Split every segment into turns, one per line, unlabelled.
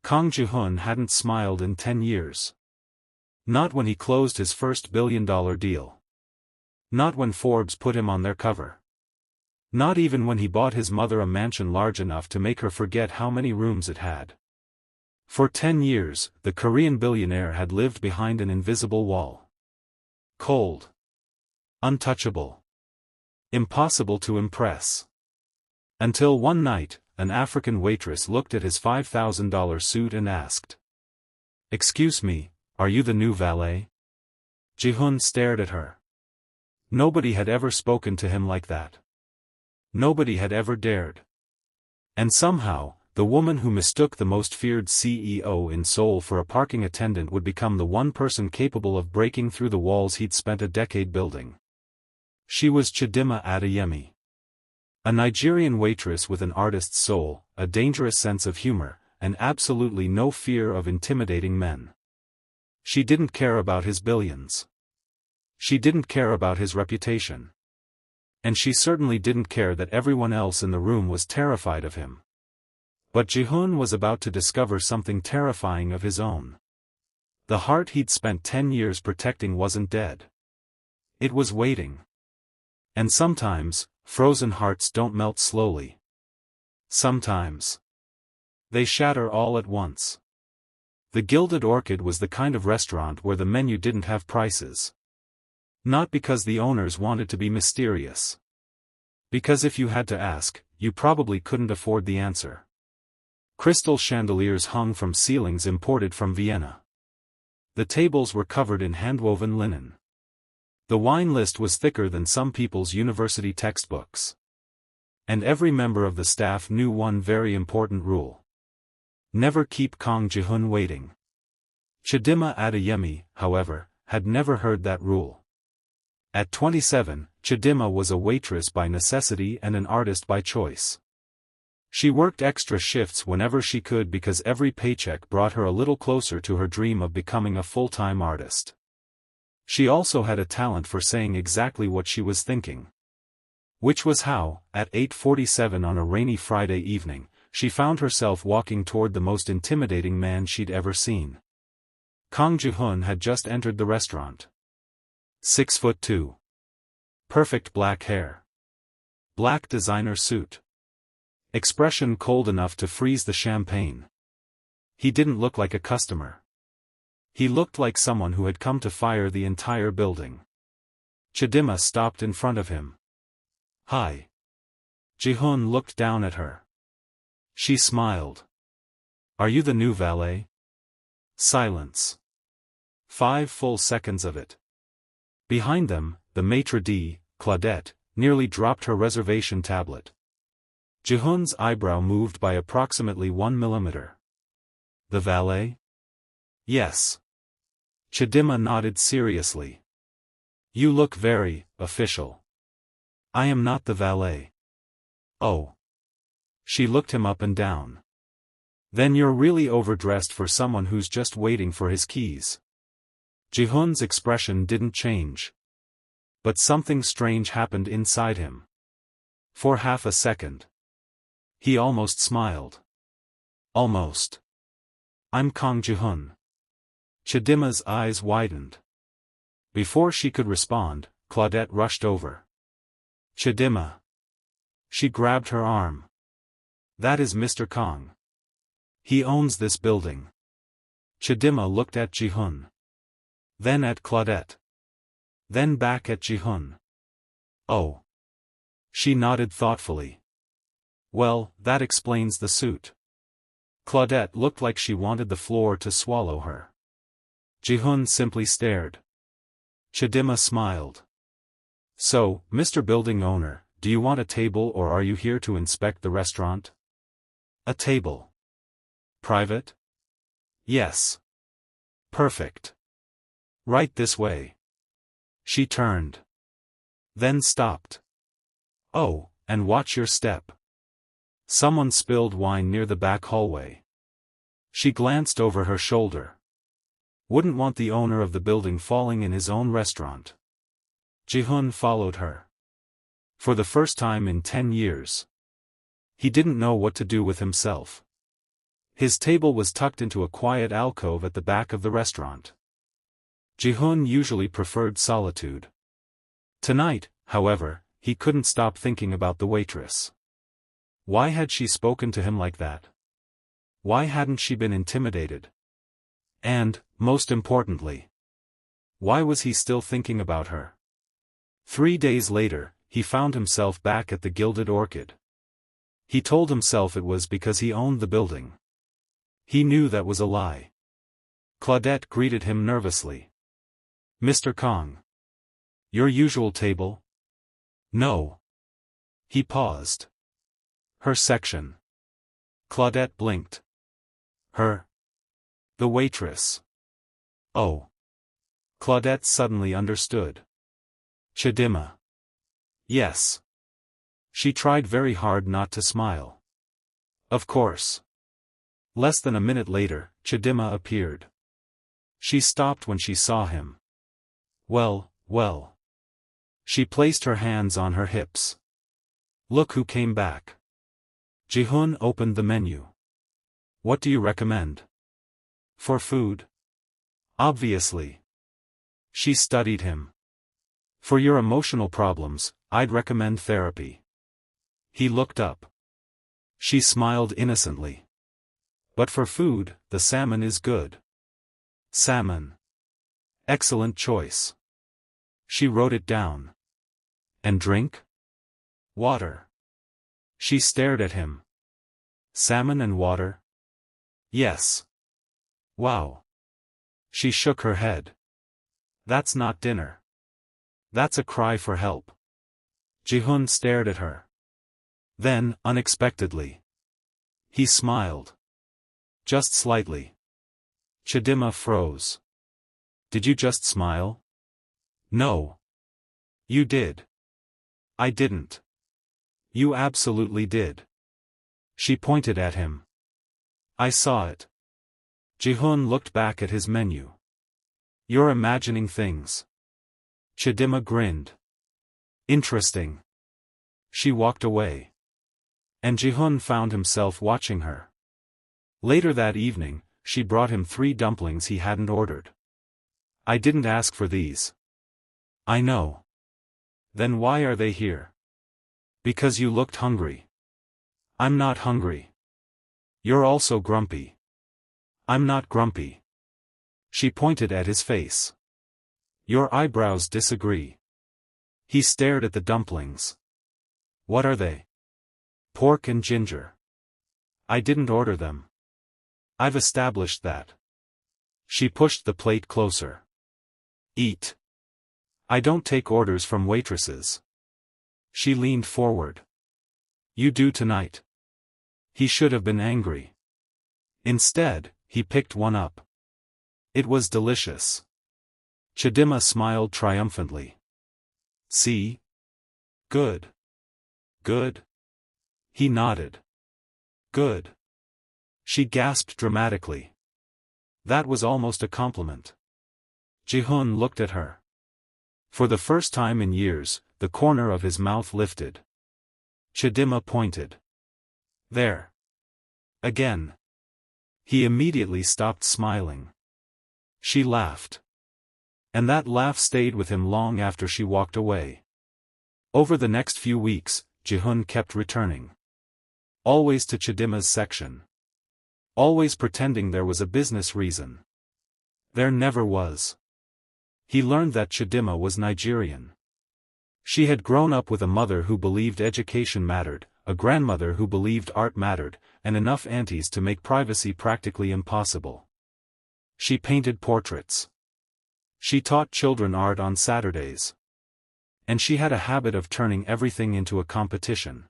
Kang Jihoon hadn't smiled in 10 years. Not when he closed his first billion-dollar deal. Not when Forbes put him on their cover. Not even when he bought his mother a mansion large enough to make her forget how many rooms it had. For 10 years, the Korean billionaire had lived behind an invisible wall. Cold. Untouchable. Impossible to impress. Until one night, an African waitress looked at his $5,000 suit and asked, "Excuse me, are you the new valet?" Jihoon stared at her. Nobody had ever spoken to him like that. Nobody had ever dared. And somehow, the woman who mistook the most feared CEO in Seoul for a parking attendant would become the one person capable of breaking through the walls he'd spent a decade building. She was Chidimma Adeyemi. A Nigerian waitress with an artist's soul, a dangerous sense of humor, and absolutely no fear of intimidating men. She didn't care about his billions. She didn't care about his reputation. And she certainly didn't care that everyone else in the room was terrified of him. But Jihoon was about to discover something terrifying of his own. The heart he'd spent 10 years protecting wasn't dead. It was waiting. And sometimes, frozen hearts don't melt slowly. Sometimes they shatter all at once. The Gilded Orchid was the kind of restaurant where the menu didn't have prices. Not because the owners wanted to be mysterious. Because if you had to ask, you probably couldn't afford the answer. Crystal chandeliers hung from ceilings imported from Vienna. The tables were covered in handwoven linen. The wine list was thicker than some people's university textbooks. And every member of the staff knew one very important rule. Never keep Kang Jihoon waiting. Chidimma Adeyemi, however, had never heard that rule. At 27, Chidimma was a waitress by necessity and an artist by choice. She worked extra shifts whenever she could because every paycheck brought her a little closer to her dream of becoming a full-time artist. She also had a talent for saying exactly what she was thinking. Which was how, at 8:47 on a rainy Friday evening, she found herself walking toward the most intimidating man she'd ever seen. Kang Jihoon had just entered the restaurant. 6'2". Perfect black hair. Black designer suit. Expression cold enough to freeze the champagne. He didn't look like a customer. He looked like someone who had come to fire the entire building. Chidimma stopped in front of him. "Hi." Jihoon looked down at her. She smiled. "Are you the new valet?" Silence. 5 full seconds of it. Behind them, the maitre d', Claudette, nearly dropped her reservation tablet. Jihoon's eyebrow moved by approximately 1 millimeter. "The valet?" "Yes." Chidimma nodded seriously. "You look very official." "I am not the valet." "Oh." She looked him up and down. "Then you're really overdressed for someone who's just waiting for his keys." Jihoon's expression didn't change. But something strange happened inside him. For half a second. He almost smiled. Almost. "I'm Kang Jihoon." Chidimma's eyes widened. Before she could respond, Claudette rushed over. "Chidimma." She grabbed her arm. "That is Mr. Kang. He owns this building." Chidimma looked at Jihoon. Then at Claudette. Then back at Jihoon. "Oh." She nodded thoughtfully. "Well, that explains the suit." Claudette looked like she wanted the floor to swallow her. Jihoon simply stared. Chidimma smiled. "So, Mr. Building Owner, do you want a table or are you here to inspect the restaurant?" "A table." "Private?" "Yes." "Perfect. Right this way." She turned. Then stopped. "Oh, and watch your step." Someone spilled wine near the back hallway. She glanced over her shoulder. Wouldn't want the owner of the building falling in his own restaurant. Jihoon followed her. For the first time in 10 years. He didn't know what to do with himself. His table was tucked into a quiet alcove at the back of the restaurant. Jihoon usually preferred solitude. Tonight, however, he couldn't stop thinking about the waitress. Why had she spoken to him like that? Why hadn't she been intimidated? And, most importantly, why was he still thinking about her? 3 days later, he found himself back at the Gilded Orchid. He told himself it was because he owned the building. He knew that was a lie. Claudette greeted him nervously. "Mr. Kang. Your usual table?" "No." He paused. "Her section." Claudette blinked. "Her?" "The waitress." "Oh." Claudette suddenly understood. "Chidima." "Yes." She tried very hard not to smile. "Of course." Less than a minute later, Chidima appeared. She stopped when she saw him. "Well, well." She placed her hands on her hips. "Look who came back." Jihoon opened the menu. "What do you recommend?" "For food?" "Obviously." She studied him. "For your emotional problems, I'd recommend therapy." He looked up. She smiled innocently. "But for food, the salmon is good." "Salmon. Excellent choice." She wrote it down. "And drink?" "Water." She stared at him. "Salmon and water?" "Yes." "Wow." She shook her head. "That's not dinner. That's a cry for help." Jihoon stared at her. Then, unexpectedly, he smiled. Just slightly. Chidima froze. "Did you just smile?" "No." "You did." "I didn't." "You absolutely did." She pointed at him. "I saw it." Jihoon looked back at his menu. "You're imagining things." Chidima grinned. "Interesting." She walked away. And Jihoon found himself watching her. Later that evening, she brought him 3 dumplings he hadn't ordered. "I didn't ask for these." "I know." "Then why are they here?" "Because you looked hungry." "I'm not hungry." "You're also grumpy." "I'm not grumpy." She pointed at his face. "Your eyebrows disagree." He stared at the dumplings. "What are they?" "Pork and ginger." "I didn't order them." "I've established that." She pushed the plate closer. "Eat." "I don't take orders from waitresses." She leaned forward. "You do tonight." He should have been angry. Instead, he picked one up. It was delicious. Chidima smiled triumphantly. "See? Good. Good?" He nodded. "Good." She gasped dramatically. That was almost a compliment. Jihoon looked at her. For the first time in years, the corner of his mouth lifted. Chidima pointed. "There. Again." He immediately stopped smiling. She laughed. And that laugh stayed with him long after she walked away. Over the next few weeks, Jihoon kept returning. Always to Chidima's section. Always pretending there was a business reason. There never was. He learned that Chidima was Nigerian. She had grown up with a mother who believed education mattered, a grandmother who believed art mattered, and enough aunties to make privacy practically impossible. She painted portraits. She taught children art on Saturdays. And she had a habit of turning everything into a competition.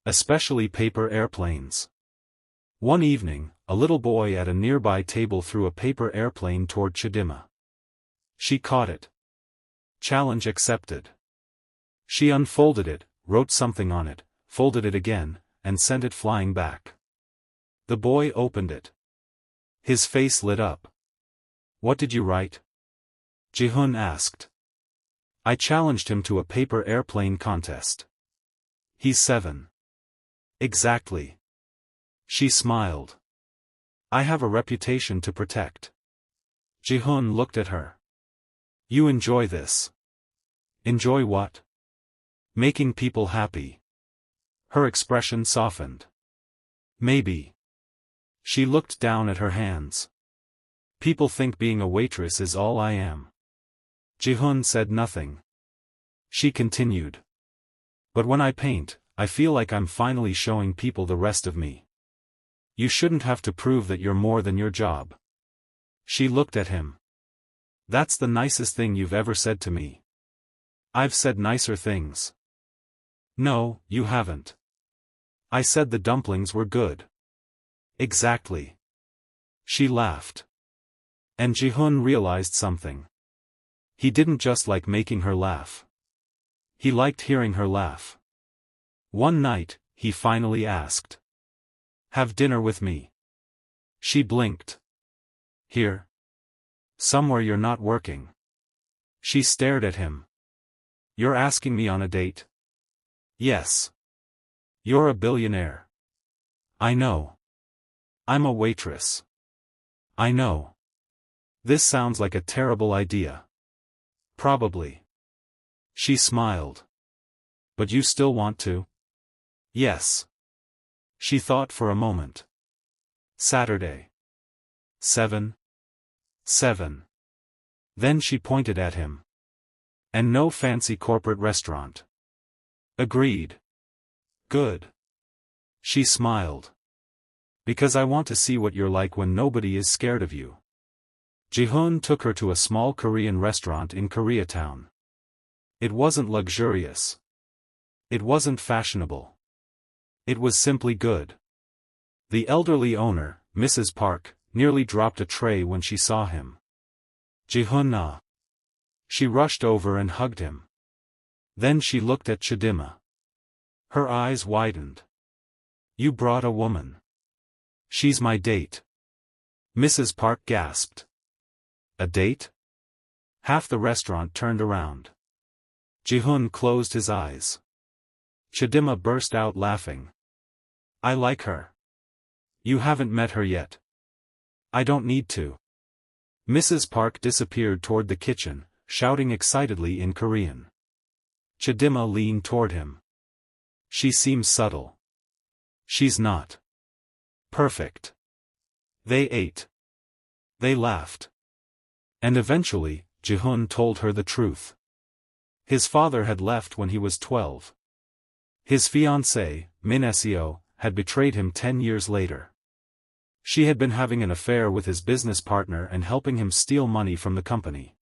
Especially paper airplanes. One evening, a little boy at a nearby table threw a paper airplane toward Chidima. She caught it. Challenge accepted. She unfolded it, wrote something on it, folded it again, and sent it flying back. The boy opened it. His face lit up. "What did you write?" Jihoon asked. "I challenged him to a paper airplane contest." "He's 7. "Exactly." She smiled. I have a reputation to protect. Jihoon looked at her. You enjoy this. Enjoy what? Making people happy. Her expression softened. Maybe. She looked down at her hands. People think being a waitress is all I am. Jihoon said nothing. She continued. But when I paint, I feel like I'm finally showing people the rest of me. You shouldn't have to prove that you're more than your job. She looked at him. That's the nicest thing you've ever said to me. I've said nicer things. No, you haven't. I said the dumplings were good. Exactly. She laughed. And Jihoon realized something. He didn't just like making her laugh. He liked hearing her laugh. One night, he finally asked. Have dinner with me. She blinked. Here? Somewhere you're not working. She stared at him. You're asking me on a date? Yes. You're a billionaire. I know. I'm a waitress. I know. This sounds like a terrible idea. Probably. She smiled. But you still want to? Yes. She thought for a moment. Saturday. 7. Then she pointed at him. And no fancy corporate restaurant. Agreed. Good. She smiled. Because I want to see what you're like when nobody is scared of you. Jihoon took her to a small Korean restaurant in Koreatown. It wasn't luxurious. It wasn't fashionable. It was simply good. The elderly owner, Mrs. Park, nearly dropped a tray when she saw him. Jihoon na. She rushed over and hugged him. Then she looked at Chidima. Her eyes widened. You brought a woman. She's my date. Mrs. Park gasped. A date? Half the restaurant turned around. Jihoon closed his eyes. Chidima burst out laughing. I like her. You haven't met her yet. I don't need to. Mrs. Park disappeared toward the kitchen, shouting excitedly in Korean. Chidima leaned toward him. She seems subtle. She's not. Perfect. They ate. They laughed. And eventually, Jihoon told her the truth. His father had left when he was 12. His fiancée, Min Seo, had betrayed him 10 years later. She had been having an affair with his business partner and helping him steal money from the company.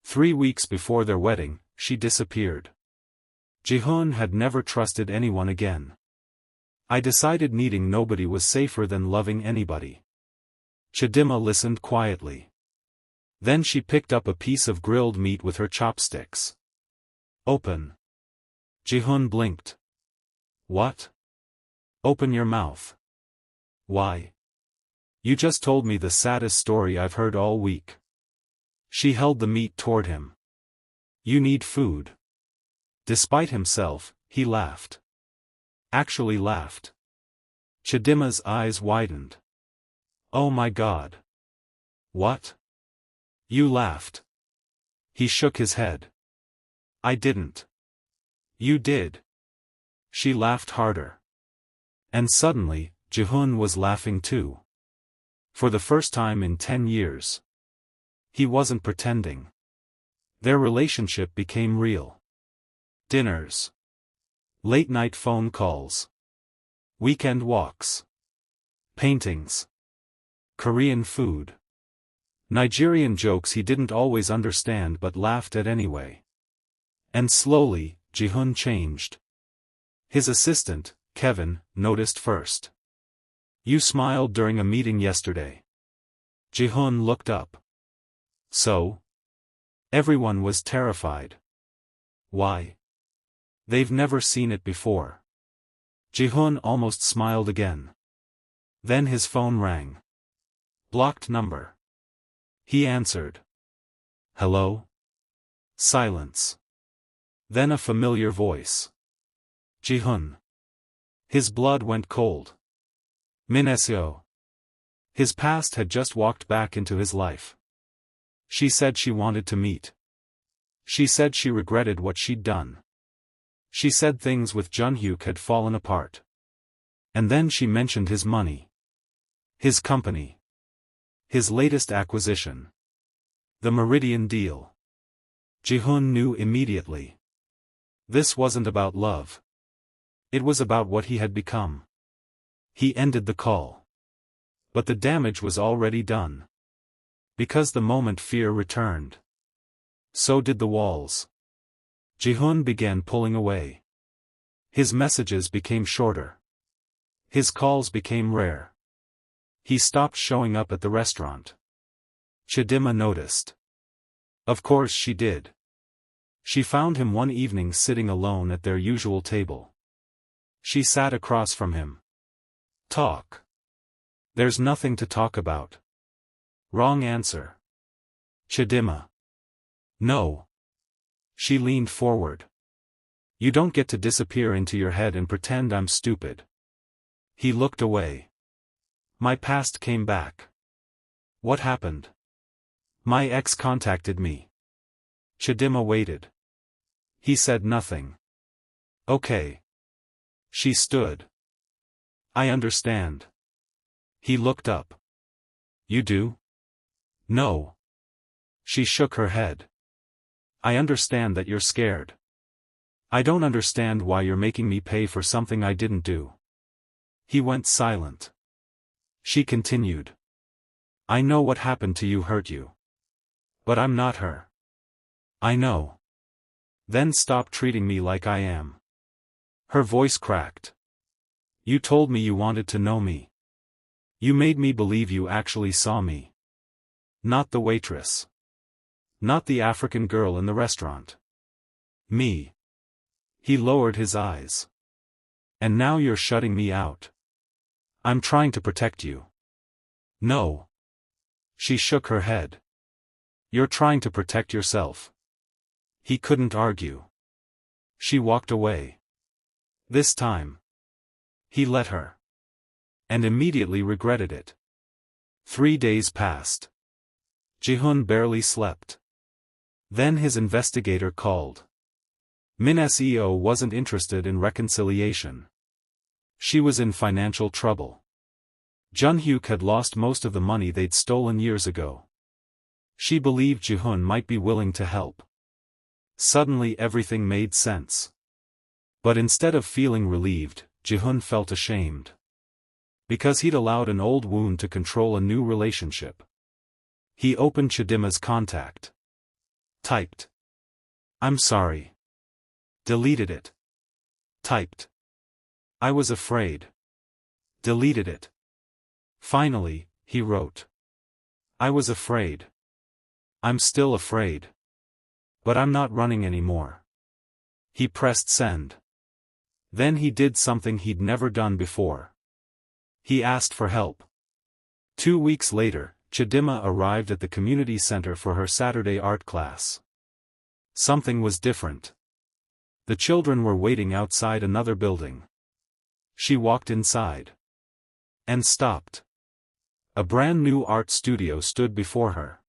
3 weeks before their wedding, she disappeared. Jihoon had never trusted anyone again. I decided needing nobody was safer than loving anybody. Chidima listened quietly. Then she picked up a piece of grilled meat with her chopsticks. Open. Jihoon blinked. What? Open your mouth. Why? You just told me the saddest story I've heard all week. She held the meat toward him. You need food. Despite himself, he laughed. Actually laughed. Chidima's eyes widened. Oh my God. What? You laughed. He shook his head. I didn't. You did. She laughed harder. And suddenly, Jihoon was laughing too. For the first time in 10 years. He wasn't pretending. Their relationship became real. Dinners. Late-night phone calls. Weekend walks. Paintings. Korean food. Nigerian jokes he didn't always understand but laughed at anyway. And slowly, Jihoon changed. His assistant, Kevin, noticed first. You smiled during a meeting yesterday. Jihoon looked up. So? Everyone was terrified. Why? They've never seen it before. Jihoon almost smiled again. Then his phone rang. Blocked number. He answered. Hello? Silence. Then a familiar voice. Jihoon. His blood went cold. Min Seo. His past had just walked back into his life. She said she wanted to meet. She said she regretted what she'd done. She said things with Jun-hyuk had fallen apart. And then she mentioned his money. His company. His latest acquisition. The Meridian deal. Jihoon knew immediately. This wasn't about love. It was about what he had become. He ended the call. But the damage was already done. Because the moment fear returned. So did the walls. Jihoon began pulling away. His messages became shorter. His calls became rare. He stopped showing up at the restaurant. Chidima noticed. Of course she did. She found him one evening sitting alone at their usual table. She sat across from him. Talk. There's nothing to talk about. Wrong answer. Chidima. No. She leaned forward. You don't get to disappear into your head and pretend I'm stupid. He looked away. My past came back. What happened? My ex contacted me. Chidima waited. He said nothing. Okay. She stood. I understand. He looked up. You do? No. She shook her head. I understand that you're scared. I don't understand why you're making me pay for something I didn't do. He went silent. She continued. I know what happened to you hurt you. But I'm not her. I know. Then stop treating me like I am. Her voice cracked. You told me you wanted to know me. You made me believe you actually saw me. Not the waitress. Not the African girl in the restaurant. Me. He lowered his eyes. And now you're shutting me out. I'm trying to protect you. No. She shook her head. You're trying to protect yourself. He couldn't argue. She walked away. This time. He let her. And immediately regretted it. 3 days passed. Jihoon barely slept. Then his investigator called. Min SEO wasn't interested in reconciliation. She was in financial trouble. Jun-hyuk had lost most of the money they'd stolen years ago. She believed Jihoon might be willing to help. Suddenly everything made sense. But instead of feeling relieved, Jihoon felt ashamed. Because he'd allowed an old wound to control a new relationship. He opened Chidima's contact. Typed. I'm sorry. Deleted it. Typed. I was afraid. Deleted it. Finally, he wrote. I was afraid. I'm still afraid. But I'm not running anymore. He pressed send. Then he did something he'd never done before. He asked for help. 2 weeks later, Chidima arrived at the community center for her Saturday art class. Something was different. The children were waiting outside another building. She walked inside. And stopped. A brand new art studio stood before her.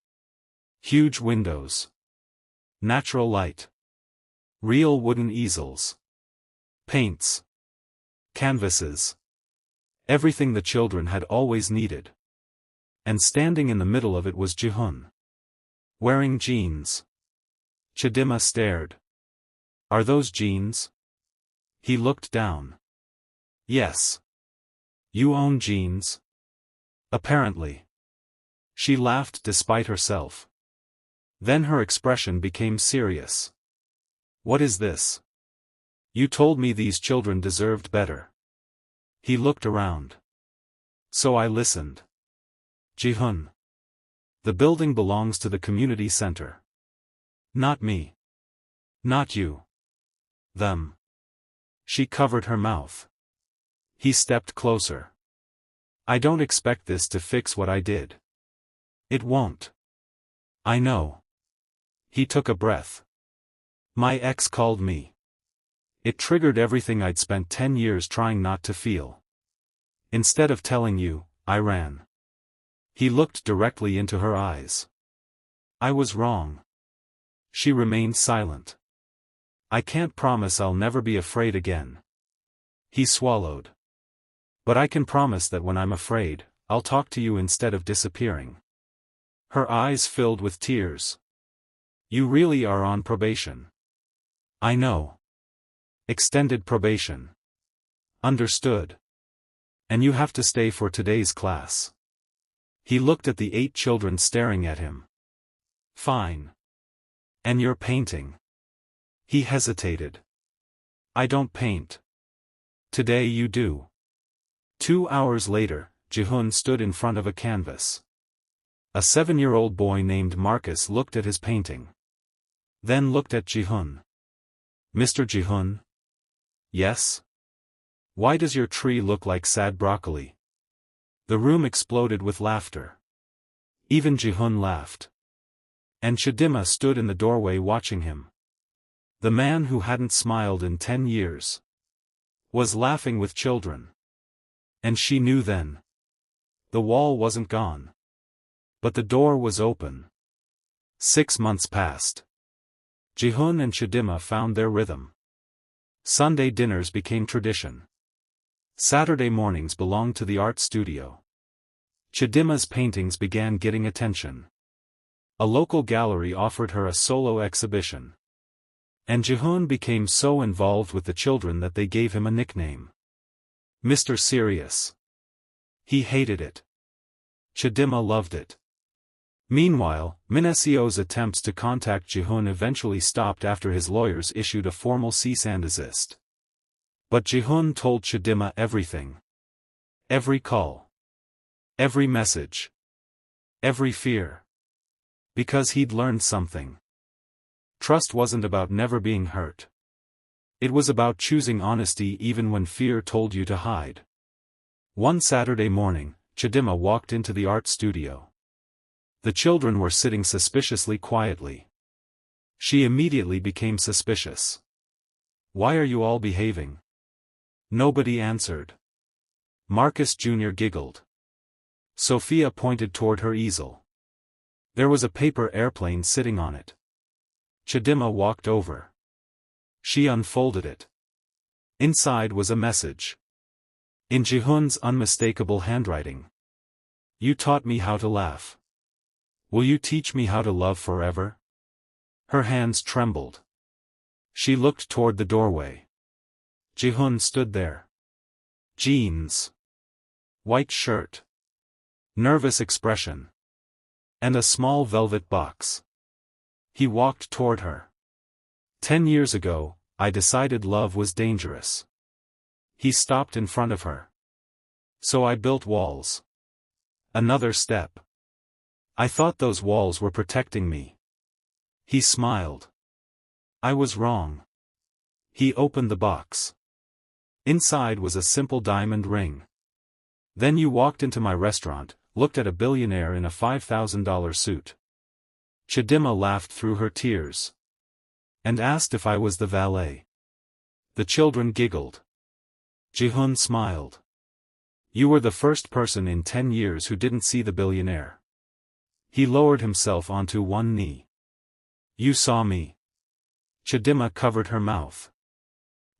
Huge windows. Natural light. Real wooden easels. Paints. Canvases. Everything the children had always needed. And standing in the middle of it was Jihoon. Wearing jeans. Chidima stared. Are those jeans? He looked down. Yes. You own jeans? Apparently. She laughed despite herself. Then her expression became serious. What is this? You told me these children deserved better. He looked around. So I listened. Jihoon. The building belongs to the community center. Not me. Not you. Them. She covered her mouth. He stepped closer. I don't expect this to fix what I did. It won't. I know. He took a breath. My ex called me. It triggered everything I'd spent 10 years trying not to feel. Instead of telling you, I ran. He looked directly into her eyes. I was wrong. She remained silent. I can't promise I'll never be afraid again. He swallowed. But I can promise that when I'm afraid, I'll talk to you instead of disappearing. Her eyes filled with tears. You really are on probation. I know. Extended probation. Understood. And you have to stay for today's class. He looked at the 8 children staring at him. Fine. And you're painting. He hesitated. I don't paint. Today you do. 2 hours later, Jihoon stood in front of a canvas. A 7-year-old boy named Marcus looked at his painting. Then looked at Jihoon. Mr. Jihoon? Yes? Why does your tree look like sad broccoli? The room exploded with laughter. Even Jihoon laughed. And Chidima stood in the doorway watching him. The man who hadn't smiled in 10 years was laughing with children. And she knew then. The wall wasn't gone. But the door was open. 6 months passed. Jihoon and Chidima found their rhythm. Sunday dinners became tradition. Saturday mornings belonged to the art studio. Chidima's paintings began getting attention. A local gallery offered her a solo exhibition. And Jihoon became so involved with the children that they gave him a nickname. Mr. Serious. He hated it. Chidima loved it. Meanwhile, Minasio's attempts to contact Jihoon eventually stopped after his lawyers issued a formal cease and desist. But Jihoon told Chidima everything. Every call. Every message. Every fear. Because he'd learned something. Trust wasn't about never being hurt. It was about choosing honesty even when fear told you to hide. One Saturday morning, Chidima walked into the art studio. The children were sitting suspiciously quietly. She immediately became suspicious. Why are you all behaving? Nobody answered. Marcus Jr. giggled. Sophia pointed toward her easel. There was a paper airplane sitting on it. Chidima walked over. She unfolded it. Inside was a message. In Jihoon's unmistakable handwriting. You taught me how to laugh. Will you teach me how to love forever? Her hands trembled. She looked toward the doorway. Jihoon stood there. Jeans. White shirt. Nervous expression. And a small velvet box. He walked toward her. 10 years ago, I decided love was dangerous. He stopped in front of her. So I built walls. Another step. I thought those walls were protecting me. He smiled. I was wrong. He opened the box. Inside was a simple diamond ring. Then you walked into my restaurant, looked at a billionaire in a $5,000 suit. Chidima laughed through her tears. And asked if I was the valet. The children giggled. Jihoon smiled. You were the first person in 10 years who didn't see the billionaire. He lowered himself onto one knee. You saw me. Chidima covered her mouth.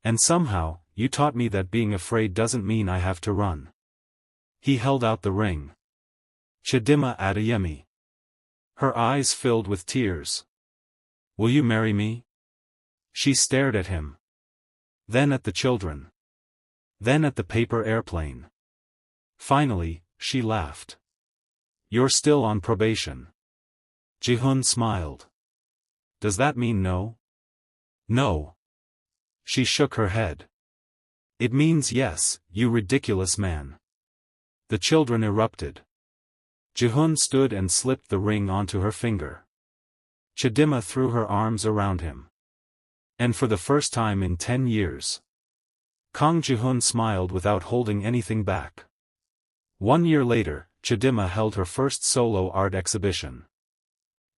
And somehow, you taught me that being afraid doesn't mean I have to run. He held out the ring. Chidima Adeyemi. Her eyes filled with tears. Will you marry me? She stared at him. Then at the children. Then at the paper airplane. Finally, she laughed. You're still on probation. Jihoon smiled. Does that mean no? No. She shook her head. It means yes, you ridiculous man. The children erupted. Jihoon stood and slipped the ring onto her finger. Chidima threw her arms around him. And for the first time in 10 years. Kang Jihoon smiled without holding anything back. 1 year later, Chidima held her first solo art exhibition.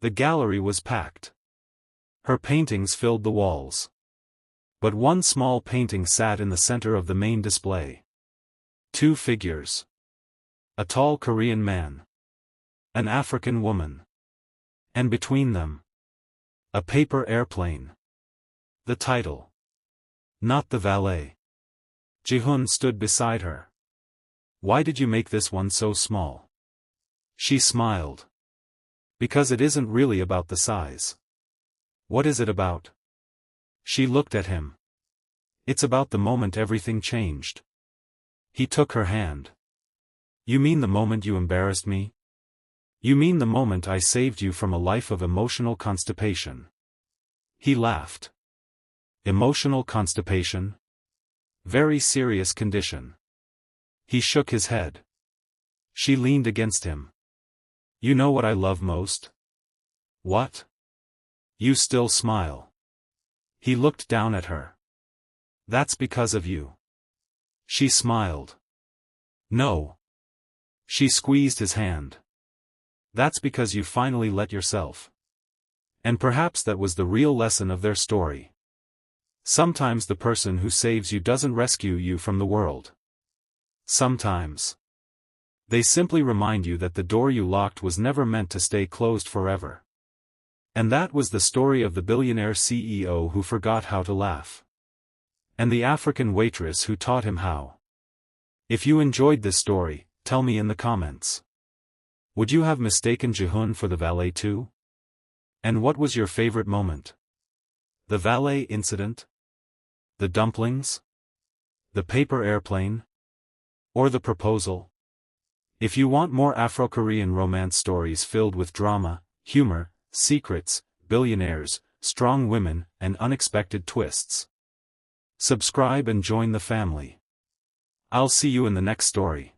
The gallery was packed. Her paintings filled the walls. But one small painting sat in the center of the main display. 2 figures. A tall Korean man. An African woman. And between them, a paper airplane. The title. Not the valet. Jihoon stood beside her. Why did you make this one so small? She smiled. Because it isn't really about the size. What is it about? She looked at him. It's about the moment everything changed. He took her hand. You mean the moment you embarrassed me? You mean the moment I saved you from a life of emotional constipation? He laughed. Emotional constipation? Very serious condition. He shook his head. She leaned against him. You know what I love most? What? You still smile. He looked down at her. That's because of you. She smiled. No. She squeezed his hand. That's because you finally let yourself. And perhaps that was the real lesson of their story. Sometimes the person who saves you doesn't rescue you from the world. Sometimes they simply remind you that the door you locked was never meant to stay closed forever. And that was the story of the billionaire CEO who forgot how to laugh. And the African waitress who taught him how. If you enjoyed this story, tell me in the comments. Would you have mistaken Jihoon for the valet too? And what was your favorite moment? The valet incident? The dumplings? The paper airplane? Or the proposal? If you want more Afro-Korean romance stories filled with drama, humor, secrets, billionaires, strong women, and unexpected twists, subscribe and join the family. I'll see you in the next story.